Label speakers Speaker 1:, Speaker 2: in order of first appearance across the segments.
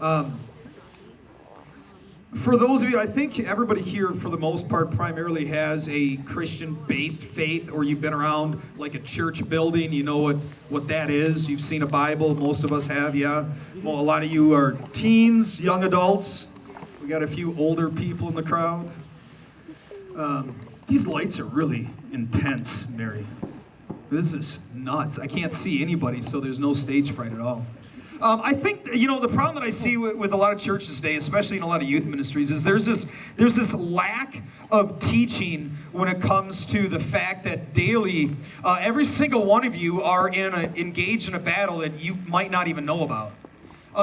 Speaker 1: Um, for those of you, I think everybody here, for the most part, primarily has a Christian-based faith, or you've been around like a church building. You know what that is. You've seen a Bible. Most of us have, yeah. Well, a lot of you are teens, young adults. We got a few older people in the crowd. These lights are really intense, Mary. This is nuts. I can't see anybody, so there's no stage fright at all. I think, the problem that I see with a lot of churches today, especially in a lot of youth ministries, is there's this lack of teaching when it comes to the fact that daily, every single one of you are engaged in a battle that you might not even know about.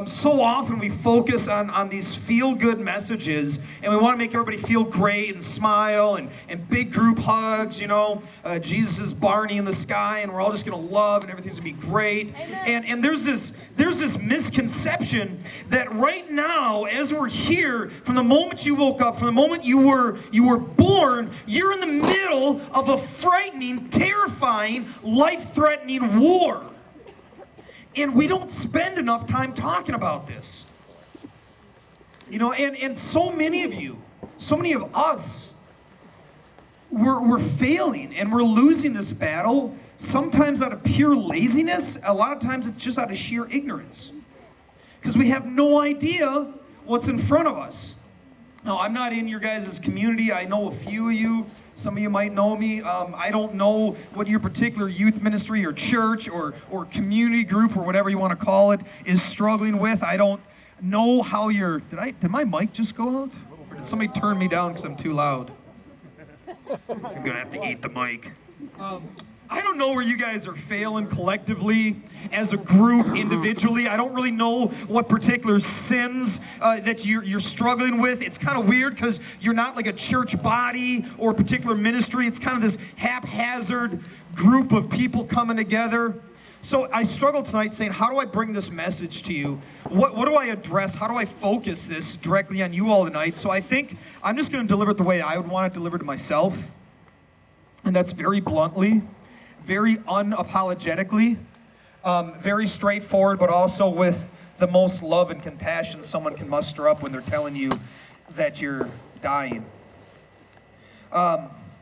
Speaker 1: So often we focus on these feel-good messages, and we want to make everybody feel great and smile and big group hugs, Jesus is Barney in the sky, and we're all just going to love, and everything's going to be great. And there's this misconception that right now, as we're here, from the moment you woke up, from the moment you were born, you're in the middle of a frightening, terrifying, life-threatening war. And we don't spend enough time talking about this. And so many of you, so many of us, we're failing and we're losing this battle, sometimes out of pure laziness, a lot of times it's just out of sheer ignorance. Because we have no idea what's in front of us. Now, I'm not in your guys' community. I know a few of you. Some of you might know me. I don't know what your particular youth ministry or church or community group or whatever you want to call it is struggling with. I don't know how you're... Did my mic just go out? Or did somebody turn me down because I'm too loud? I'm going to have to eat the mic. I don't know where you guys are failing collectively, as a group, individually. I don't really know what particular sins that you're struggling with. It's kind of weird because you're not like a church body or a particular ministry. It's kind of this haphazard group of people coming together. So I struggle tonight saying, how do I bring this message to you? What do I address? How do I focus this directly on you all tonight? So I think I'm just going to deliver it the way I would want it delivered to myself. And that's very bluntly, very unapologetically, very straightforward, but also with the most love and compassion someone can muster up when they're telling you that you're dying.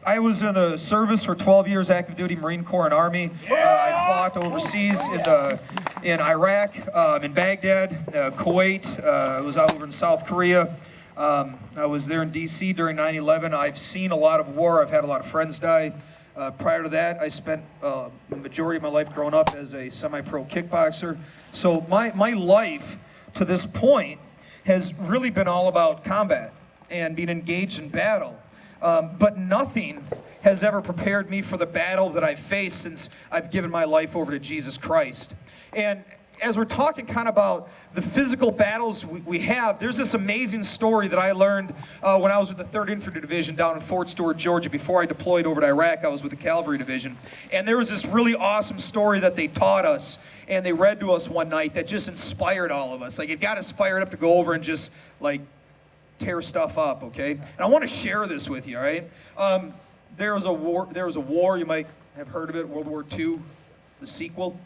Speaker 1: I was in the service for 12 years, active duty, Marine Corps and Army. I fought overseas in Iraq, in Baghdad, Kuwait. I was out over in South Korea. I was there in D.C. during 9/11. I've seen a lot of war. I've had a lot of friends die. Prior to that, I spent the majority of my life growing up as a semi-pro kickboxer. So my life to this point has really been all about combat and being engaged in battle. But nothing has ever prepared me for the battle that I've faced since I've given my life over to Jesus Christ. And as we're talking kind of about the physical battles we have, there's this amazing story that I learned when I was with the 3rd Infantry Division down in Fort Stewart, Georgia. Before I deployed over to Iraq, I was with the Cavalry Division. And there was this really awesome story that they taught us and they read to us one night that just inspired all of us. Like, it got us fired up to go over and just, like, tear stuff up, okay? And I want to share this with you, all right? There was a war, you might have heard of it, World War II, the sequel.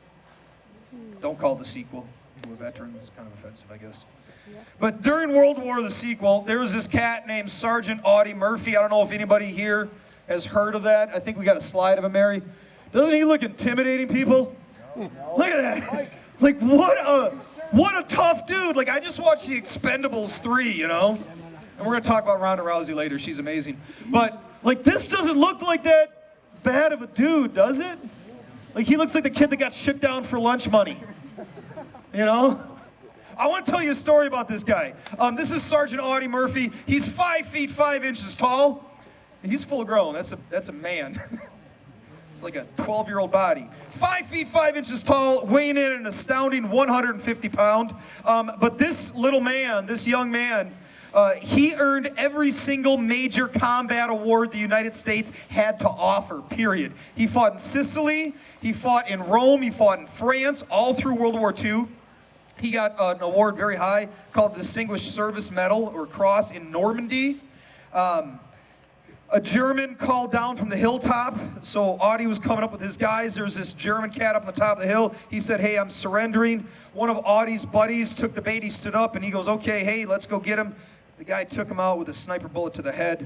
Speaker 1: Don't call it the sequel to a veteran. It's kind of offensive, I guess. But during World War, the sequel, there was this cat named Sergeant Audie Murphy. I don't know if anybody here has heard of that. I think we got a slide of him, Mary. Doesn't he look intimidating, people? No. Look at that. Like, what a tough dude. Like, I just watched The Expendables 3, And we're going to talk about Ronda Rousey later. She's amazing. But, like, this doesn't look like that bad of a dude, does it? Like, he looks like the kid that got shook down for lunch money. I want to tell you a story about this guy. This is Sergeant Audie Murphy. He's 5 feet 5 inches tall. He's full grown. That's a man. It's like a 12-year-old body. 5 feet 5 inches tall, weighing in an astounding 150 pounds. But this little man, this young man, he earned every single major combat award the United States had to offer, period. He fought in Sicily, he fought in Rome, he fought in France, all through World War II. He got an award very high called the Distinguished Service Medal or Cross in Normandy. A German called down from the hilltop. So Audie was coming up with his guys. There's this German cat up on the top of the hill. He said, hey, I'm surrendering. One of Audie's buddies took the bait. He stood up and he goes, okay, hey, let's go get him. The guy took him out with a sniper bullet to the head.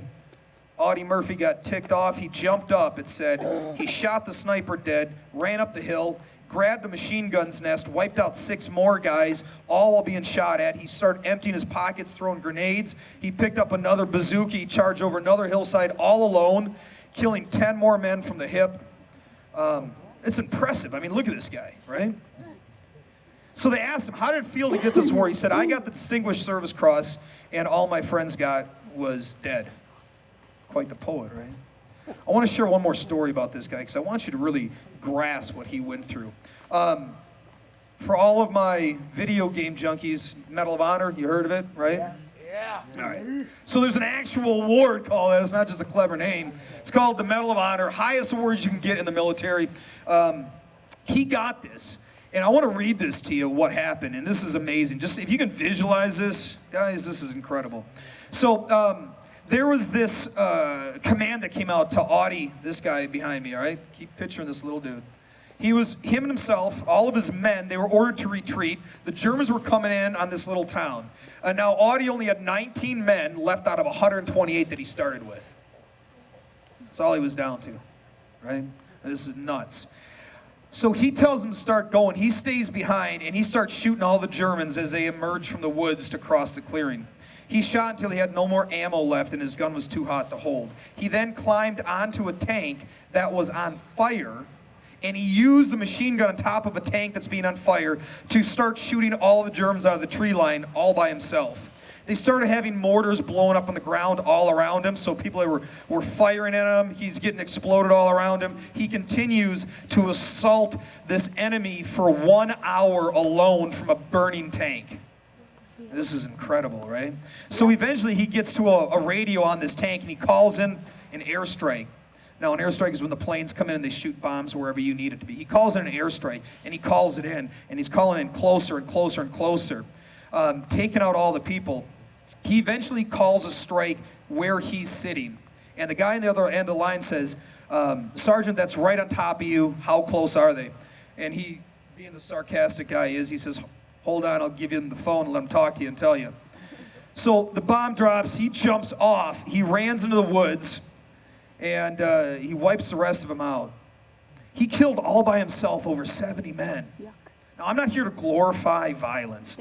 Speaker 1: Audie Murphy got ticked off. He jumped up, it said. He shot the sniper dead, ran up the hill, grabbed the machine gun's nest, wiped out 6 more guys, all while being shot at. He started emptying his pockets, throwing grenades. He picked up another bazooka. He charged over another hillside all alone, killing 10 more men from the hip. It's impressive. I mean, look at this guy, right? So they asked him, how did it feel to get this award? He said, I got the Distinguished Service Cross, and all my friends got was dead. Quite the poet, right? I want to share one more story about this guy because I want you to really grasp what he went through. For all of my video game junkies, Medal of Honor, you heard of it, right?
Speaker 2: Yeah.
Speaker 1: All right. So there's an actual award called that. It's not just a clever name. It's called the Medal of Honor, highest award you can get in the military. He got this. And I want to read this to you, what happened. And this is amazing. Just if you can visualize this, guys, this is incredible. So there was this command that came out to Audie, this guy behind me, all right? Keep picturing this little dude. Him and himself, all of his men, they were ordered to retreat. The Germans were coming in on this little town. Now, Audie only had 19 men left out of 128 that he started with. That's all he was down to, right? This is nuts. So he tells them to start going. He stays behind, and he starts shooting all the Germans as they emerge from the woods to cross the clearing. He shot until he had no more ammo left, and his gun was too hot to hold. He then climbed onto a tank that was on fire, and he used the machine gun on top of a tank that's being on fire to start shooting all the Germans out of the tree line all by himself. They started having mortars blowing up on the ground all around him, so people were firing at him. He's getting exploded all around him. He continues to assault this enemy for 1 hour alone from a burning tank. This is incredible, right? So eventually he gets to a radio on this tank, and he calls in an airstrike. Now, an airstrike is when the planes come in and they shoot bombs wherever you need it to be. He calls in an airstrike, and he calls it in, and he's calling in closer and closer and closer, taking out all the people. He eventually calls a strike where he's sitting. And the guy on the other end of the line says, Sergeant, that's right on top of you. How close are they? And he, being the sarcastic guy he is, he says, hold on, I'll give him the phone and let him talk to you and tell you. So the bomb drops, he jumps off, he runs into the woods, and he wipes the rest of them out. He killed all by himself over 70 men. Now, I'm not here to glorify violence.